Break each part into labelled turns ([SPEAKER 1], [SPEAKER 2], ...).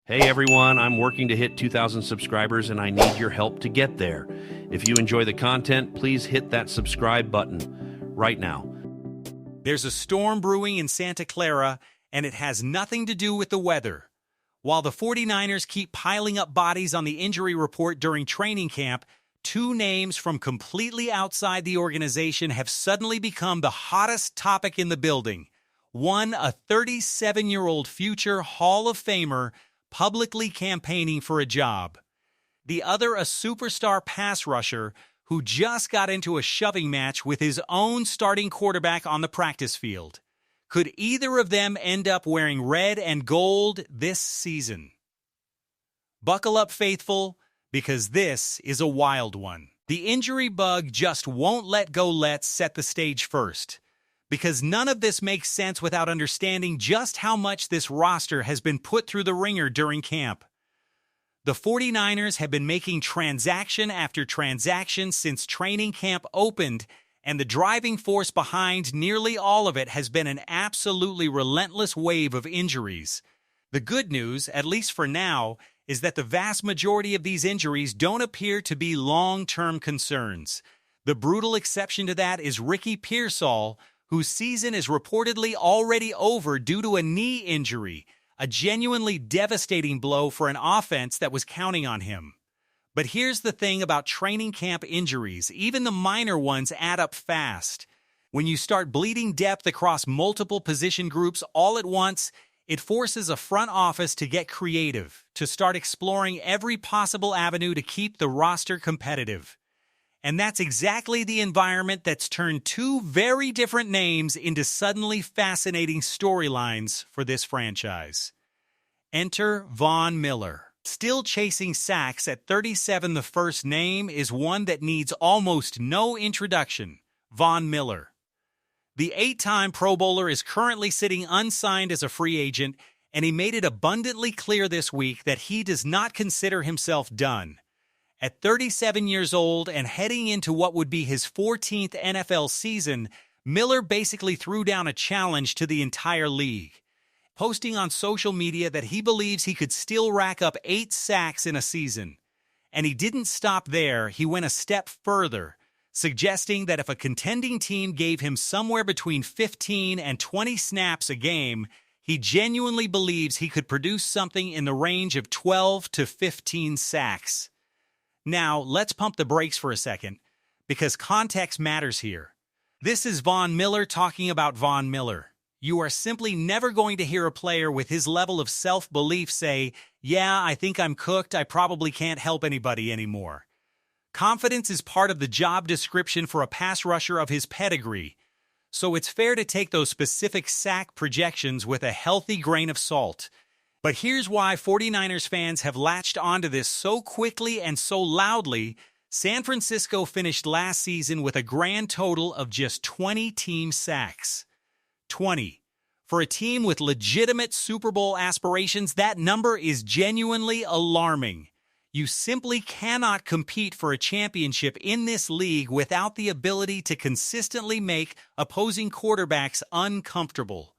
[SPEAKER 1] Hey everyone, I'm working to hit 2,000 subscribers and I need your help to get there. If you enjoy the content, please hit that subscribe button right now.
[SPEAKER 2] There's a storm brewing in Santa Clara, and it has nothing to do with the weather. While the 49ers keep piling up bodies on the injury report during training camp, two names from completely outside the organization have suddenly become the hottest topic in the building. One, a 37-year-old future Hall of Famer publicly campaigning for a job. The other, a superstar pass rusher who just got into a shoving match with his own starting quarterback on the practice field. Could either of them end up wearing red and gold this season? Buckle up, faithful, because this is a wild one. The injury bug just won't let go. Let's set the stage first, because none of this makes sense without understanding just how much this roster has been put through the ringer during camp. The 49ers have been making transaction after transaction since training camp opened, and the driving force behind nearly all of it has been an absolutely relentless wave of injuries. The good news, at least for now, is that the vast majority of these injuries don't appear to be long-term concerns. The brutal exception to that is Ricky Pearsall, whose season is reportedly already over due to a knee injury, a genuinely devastating blow for an offense that was counting on him. But here's the thing about training camp injuries, even the minor ones add up fast. When you start bleeding depth across multiple position groups all at once, it forces a front office to get creative, to start exploring every possible avenue to keep the roster competitive. And that's exactly the environment that's turned two very different names into suddenly fascinating storylines for this franchise. Enter Von Miller. Still chasing sacks at 37, the first name is one that needs almost no introduction: Von Miller. The 8-time Pro Bowler is currently sitting unsigned as a free agent, and he made it abundantly clear this week that he does not consider himself done. At 37 years old and heading into what would be his 14th NFL season, Miller basically threw down a challenge to the entire league, posting on social media that he believes he could still rack up 8 sacks in a season. And he didn't stop there, he went a step further, suggesting that if a contending team gave him somewhere between 15 and 20 snaps a game, he genuinely believes he could produce something in the range of 12 to 15 sacks. Now, let's pump the brakes for a second, because context matters here. This is Von Miller talking about Von Miller. You are simply never going to hear a player with his level of self-belief say, "Yeah, I think I'm cooked, I probably can't help anybody anymore." Confidence is part of the job description for a pass rusher of his pedigree, so it's fair to take those specific sack projections with a healthy grain of salt. But here's why 49ers fans have latched onto this so quickly and so loudly. San Francisco finished last season with a grand total of just 20 team sacks. 20. For a team with legitimate Super Bowl aspirations, that number is genuinely alarming. You simply cannot compete for a championship in this league without the ability to consistently make opposing quarterbacks uncomfortable.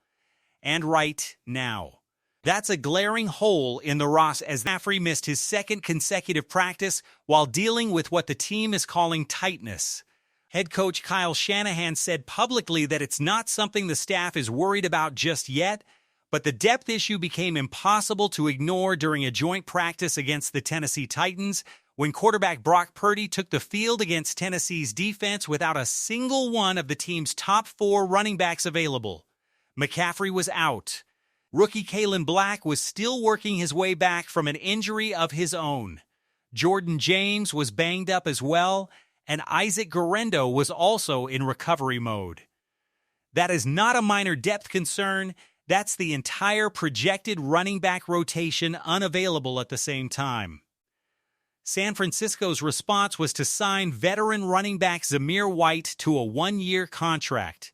[SPEAKER 2] And right now, that's a glaring hole in the roster, as McCaffrey missed his second consecutive practice while dealing with what the team is calling tightness. Head coach Kyle Shanahan said publicly that it's not something the staff is worried about just yet, but the depth issue became impossible to ignore during a joint practice against the Tennessee Titans when quarterback Brock Purdy took the field against Tennessee's defense without a single one of the team's top 4 running backs available. McCaffrey was out. Rookie Kalen Black was still working his way back from an injury of his own. Jordan James was banged up as well, and Isaac Guerendo was also in recovery mode. That is not a minor depth concern. That's the entire projected running back rotation unavailable at the same time. San Francisco's response was to sign veteran running back Zamir White to a 1-year contract.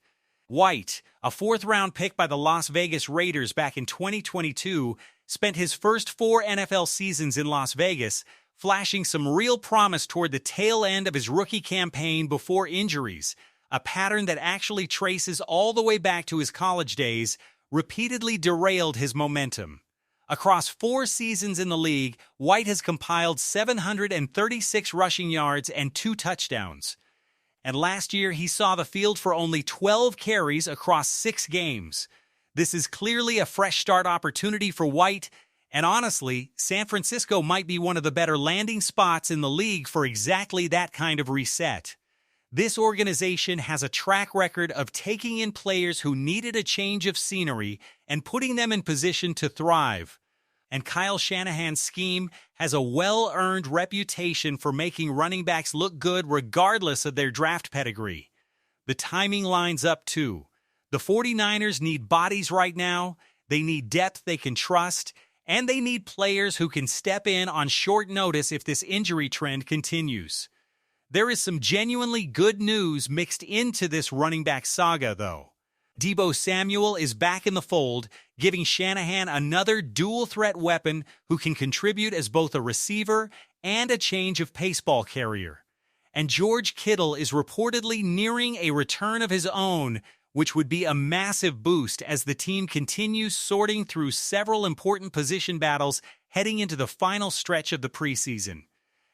[SPEAKER 2] White, a 4th-round pick by the Las Vegas Raiders back in 2022, spent his first 4 NFL seasons in Las Vegas, flashing some real promise toward the tail end of his rookie campaign before injuries, a pattern that actually traces all the way back to his college days, repeatedly derailed his momentum. Across 4 seasons in the league, White has compiled 736 rushing yards and 2 touchdowns. And last year, he saw the field for only 12 carries across 6 games. This is clearly a fresh start opportunity for White, and honestly, San Francisco might be one of the better landing spots in the league for exactly that kind of reset. This organization has a track record of taking in players who needed a change of scenery and putting them in position to thrive. And Kyle Shanahan's scheme has a well-earned reputation for making running backs look good regardless of their draft pedigree. The timing lines up too. The 49ers need bodies right now, they need depth they can trust, and they need players who can step in on short notice if this injury trend continues. There is some genuinely good news mixed into this running back saga, though. Deebo Samuel is back in the fold, giving Shanahan another dual-threat weapon who can contribute as both a receiver and a change of pace ball carrier. And George Kittle is reportedly nearing a return of his own, which would be a massive boost as the team continues sorting through several important position battles heading into the final stretch of the preseason.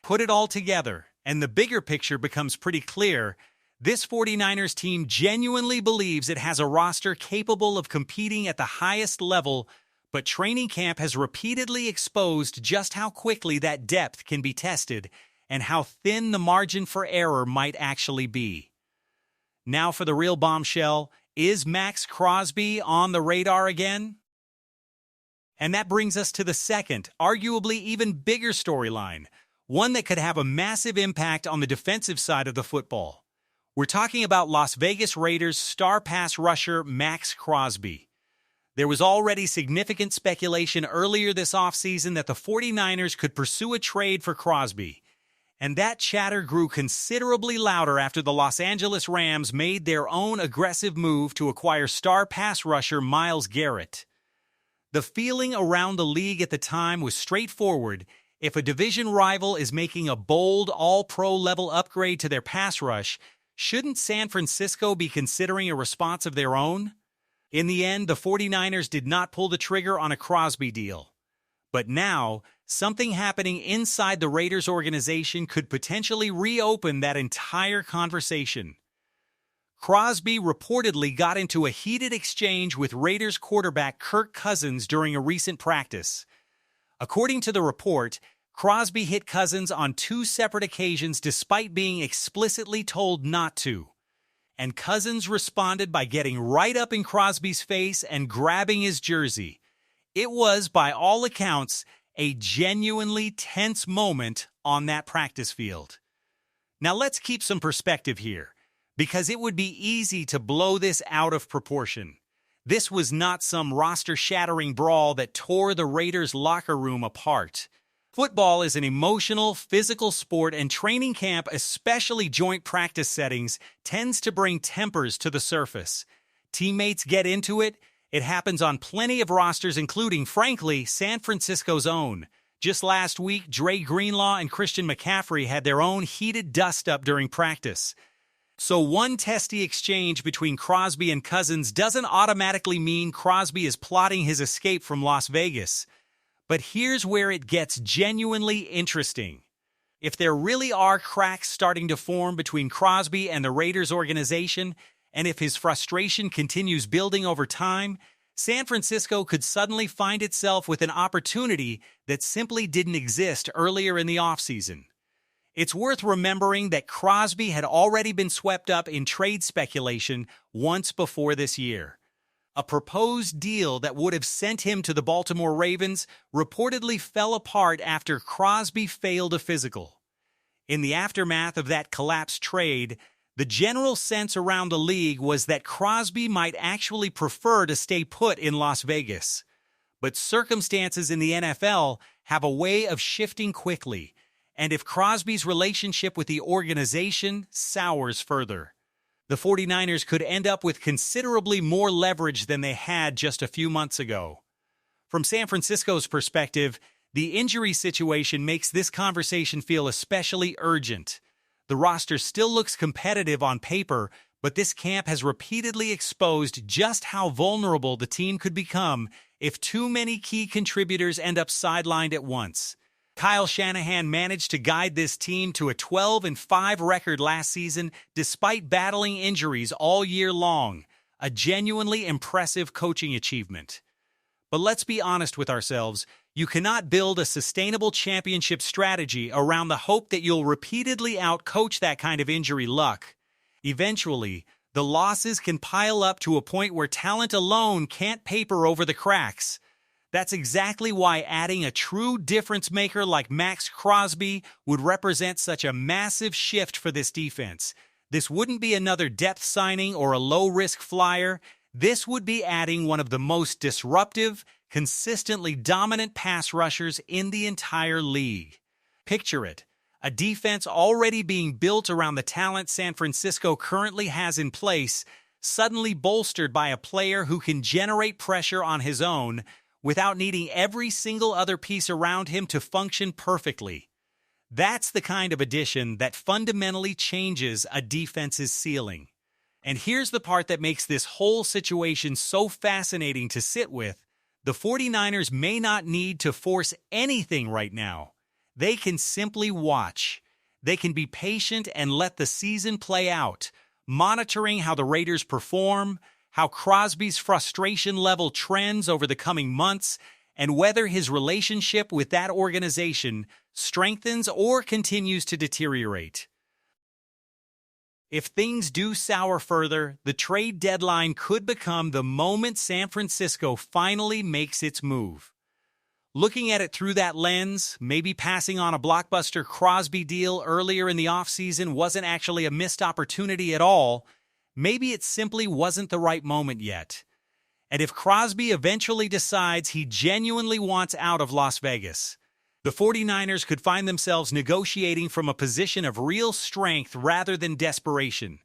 [SPEAKER 2] Put it all together, and the bigger picture becomes pretty clear. This 49ers team genuinely believes it has a roster capable of competing at the highest level, but training camp has repeatedly exposed just how quickly that depth can be tested and how thin the margin for error might actually be. Now for the real bombshell, is Max Crosby on the radar again? And that brings us to the second, arguably even bigger storyline, one that could have a massive impact on the defensive side of the football. We're talking about Las Vegas Raiders star pass rusher Max Crosby. There was already significant speculation earlier this offseason that the 49ers could pursue a trade for Crosby, and that chatter grew considerably louder after the Los Angeles Rams made their own aggressive move to acquire star pass rusher Myles Garrett. The feeling around the league at the time was straightforward. If a division rival is making a bold, all-pro level upgrade to their pass rush, shouldn't San Francisco be considering a response of their own? In the end, the 49ers did not pull the trigger on a Crosby deal. But now, something happening inside the Raiders organization could potentially reopen that entire conversation. Crosby reportedly got into a heated exchange with Raiders quarterback Kirk Cousins during a recent practice. According to the report, Crosby hit Cousins on 2 separate occasions despite being explicitly told not to. And Cousins responded by getting right up in Crosby's face and grabbing his jersey. It was, by all accounts, a genuinely tense moment on that practice field. Now let's keep some perspective here, because it would be easy to blow this out of proportion. This was not some roster-shattering brawl that tore the Raiders' locker room apart. Football is an emotional, physical sport, and training camp, especially joint practice settings, tends to bring tempers to the surface. Teammates get into it. It happens on plenty of rosters, including, frankly, San Francisco's own. Just last week, Dre Greenlaw and Christian McCaffrey had their own heated dust-up during practice. So one testy exchange between Crosby and Cousins doesn't automatically mean Crosby is plotting his escape from Las Vegas. But here's where it gets genuinely interesting. If there really are cracks starting to form between Crosby and the Raiders organization, and if his frustration continues building over time, San Francisco could suddenly find itself with an opportunity that simply didn't exist earlier in the offseason. It's worth remembering that Crosby had already been swept up in trade speculation once before this year. A proposed deal that would have sent him to the Baltimore Ravens reportedly fell apart after Crosby failed a physical. In the aftermath of that collapsed trade, the general sense around the league was that Crosby might actually prefer to stay put in Las Vegas. But circumstances in the NFL have a way of shifting quickly, and if Crosby's relationship with the organization sours further, the 49ers could end up with considerably more leverage than they had just a few months ago. From San Francisco's perspective, the injury situation makes this conversation feel especially urgent. The roster still looks competitive on paper, but this camp has repeatedly exposed just how vulnerable the team could become if too many key contributors end up sidelined at once. Kyle Shanahan managed to guide this team to a 12-5 record last season despite battling injuries all year long, a genuinely impressive coaching achievement. But let's be honest with ourselves, you cannot build a sustainable championship strategy around the hope that you'll repeatedly outcoach that kind of injury luck. Eventually, the losses can pile up to a point where talent alone can't paper over the cracks. That's exactly why adding a true difference maker like Max Crosby would represent such a massive shift for this defense. This wouldn't be another depth signing or a low-risk flyer. This would be adding one of the most disruptive, consistently dominant pass rushers in the entire league. Picture it, a defense already being built around the talent San Francisco currently has in place, suddenly bolstered by a player who can generate pressure on his own without needing every single other piece around him to function perfectly. That's the kind of addition that fundamentally changes a defense's ceiling. And here's the part that makes this whole situation so fascinating to sit with. The 49ers may not need to force anything right now. They can simply watch. They can be patient and let the season play out, monitoring how the Raiders perform, how Crosby's frustration level trends over the coming months, and whether his relationship with that organization strengthens or continues to deteriorate. If things do sour further, the trade deadline could become the moment San Francisco finally makes its move. Looking at it through that lens, maybe passing on a blockbuster Crosby deal earlier in the offseason wasn't actually a missed opportunity at all. Maybe it simply wasn't the right moment yet. And if Crosby eventually decides he genuinely wants out of Las Vegas, the 49ers could find themselves negotiating from a position of real strength rather than desperation.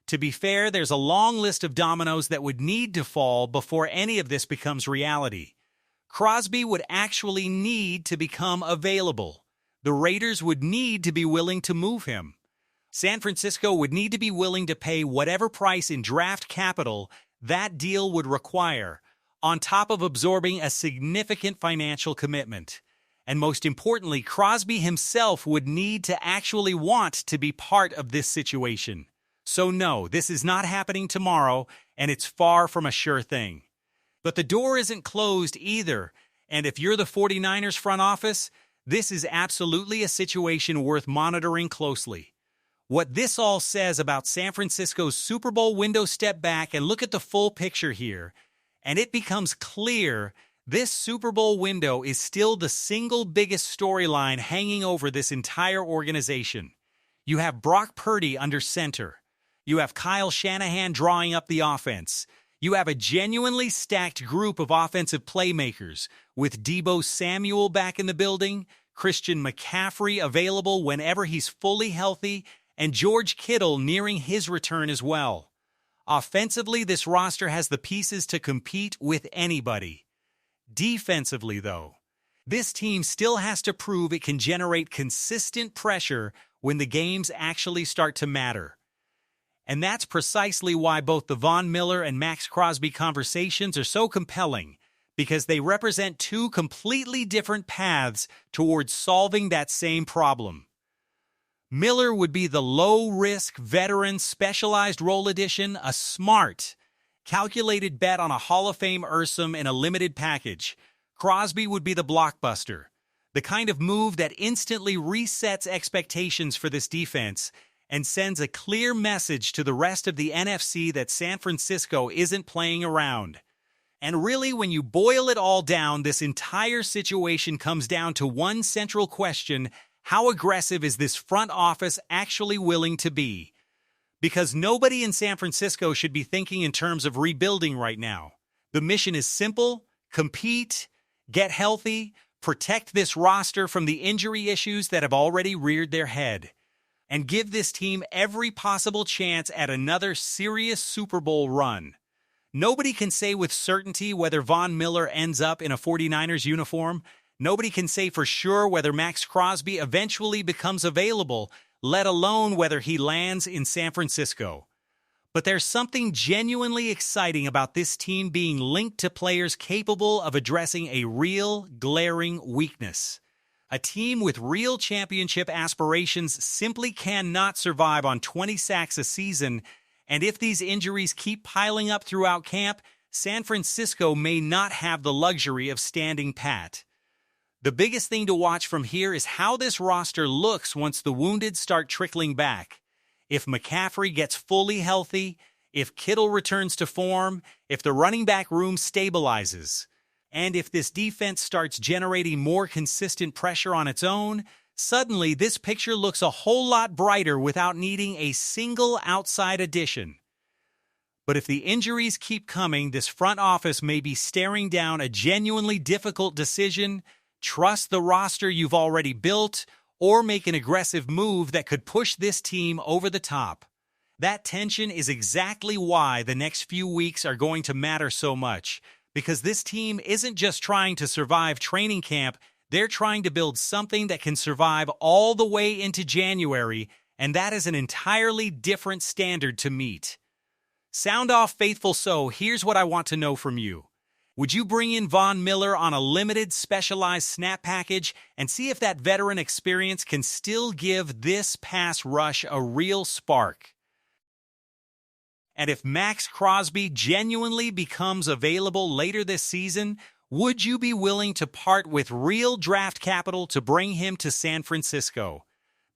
[SPEAKER 2] To be fair, there's a long list of dominoes that would need to fall before any of this becomes reality. Crosby would actually need to become available. The Raiders would need to be willing to move him. San Francisco would need to be willing to pay whatever price in draft capital that deal would require, on top of absorbing a significant financial commitment. And most importantly, Crosby himself would need to actually want to be part of this situation. So no, this is not happening tomorrow, and it's far from a sure thing. But the door isn't closed either, and if you're the 49ers front office, this is absolutely a situation worth monitoring closely. What this all says about San Francisco's Super Bowl window, step back and look at the full picture here, and it becomes clear this Super Bowl window is still the single biggest storyline hanging over this entire organization. You have Brock Purdy under center. You have Kyle Shanahan drawing up the offense. You have a genuinely stacked group of offensive playmakers, with Deebo Samuel back in the building, Christian McCaffrey available whenever he's fully healthy, and George Kittle nearing his return as well. Offensively, this roster has the pieces to compete with anybody. Defensively, though, this team still has to prove it can generate consistent pressure when the games actually start to matter. And that's precisely why both the Von Miller and Max Crosby conversations are so compelling, because they represent two completely different paths towards solving that same problem. Miller would be the low-risk, veteran, specialized role addition, a smart, calculated bet on a Hall of Fame Ursum in a limited package. Crosby would be the blockbuster, the kind of move that instantly resets expectations for this defense and sends a clear message to the rest of the NFC that San Francisco isn't playing around. And really, when you boil it all down, this entire situation comes down to one central question: how aggressive is this front office actually willing to be? Because nobody in San Francisco should be thinking in terms of rebuilding right now. The mission is simple: compete, get healthy, protect this roster from the injury issues that have already reared their head, and give this team every possible chance at another serious Super Bowl run. Nobody can say with certainty whether Von Miller ends up in a 49ers uniform. Nobody can say for sure whether Max Crosby eventually becomes available, let alone whether he lands in San Francisco. But there's something genuinely exciting about this team being linked to players capable of addressing a real, glaring weakness. A team with real championship aspirations simply cannot survive on 20 sacks a season, and if these injuries keep piling up throughout camp, San Francisco may not have the luxury of standing pat. The biggest thing to watch from here is how this roster looks once the wounded start trickling back. If McCaffrey gets fully healthy, if Kittle returns to form, if the running back room stabilizes, and if this defense starts generating more consistent pressure on its own, suddenly this picture looks a whole lot brighter without needing a single outside addition. But if the injuries keep coming, this front office may be staring down a genuinely difficult decision: trust the roster you've already built, or make an aggressive move that could push this team over the top. That tension is exactly why the next few weeks are going to matter so much, because this team isn't just trying to survive training camp, they're trying to build something that can survive all the way into January, and that is an entirely different standard to meet. Sound off, faithful. So here's what I want to know from you. Would you bring in Von Miller on a limited specialized snap package and see if that veteran experience can still give this pass rush a real spark? And if Max Crosby genuinely becomes available later this season, would you be willing to part with real draft capital to bring him to San Francisco?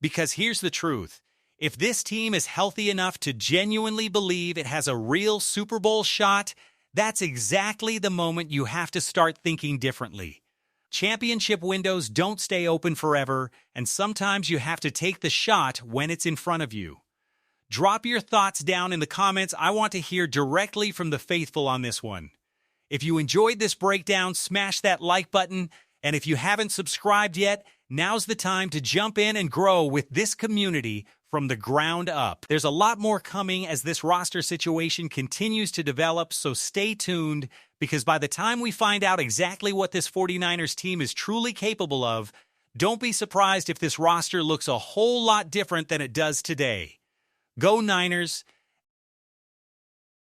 [SPEAKER 2] Because here's the truth. If this team is healthy enough to genuinely believe it has a real Super Bowl shot, that's exactly the moment you have to start thinking differently. Championship windows don't stay open forever, and sometimes you have to take the shot when it's in front of you. Drop your thoughts down in the comments. I want to hear directly from the faithful on this one. If you enjoyed this breakdown, smash that like button, and if you haven't subscribed yet, now's the time to jump in and grow with this community from the ground up. There's a lot more coming as this roster situation continues to develop, so stay tuned, because by the time we find out exactly what this 49ers team is truly capable of, don't be surprised if this roster looks a whole lot different than it does today. Go Niners!